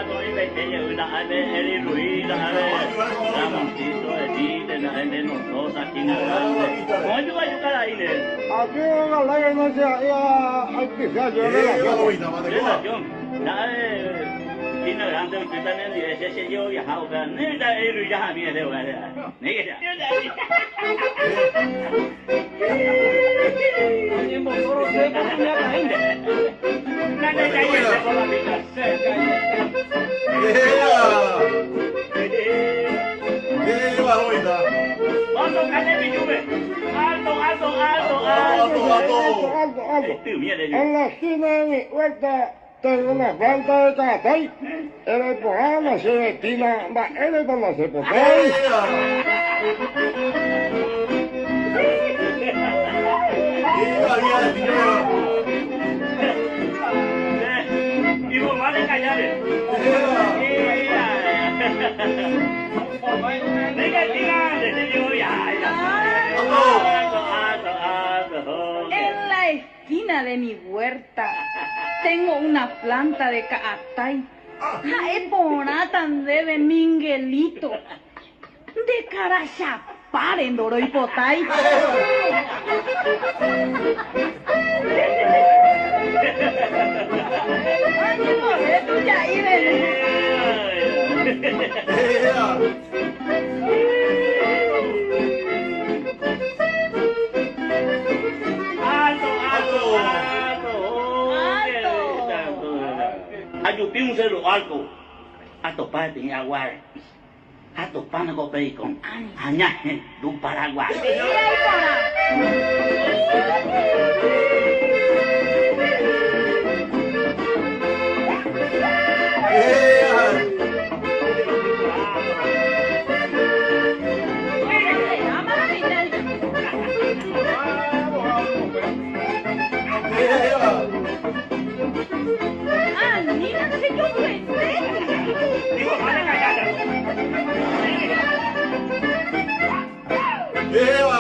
con el pequeño, una el ruido, la montito de ti, de la de nosotros aquí en la grande. ¿Cómo yo voy a ayudar ahí? Aquí en la ley no se hay que ser yo relación. La de China grande, usted también dice, ese yo viajado, pero no es la de ya a mí de verdad. Ni que sea. Oye, motor, usted no me ha caído. En la esquina de mi huerta tengo una planta de cacatay. El programa se destina a él para la cepotay. Y vos vas a callar. En la esquina de mi huerta tengo una planta de caatay. Es bonata de Miguelito. De cara chapar en Doro y Potay. Tú ya ahí Ayupí un cero alto. A topar de agua. A topar no copé con añaje de un paraguay. Yeah.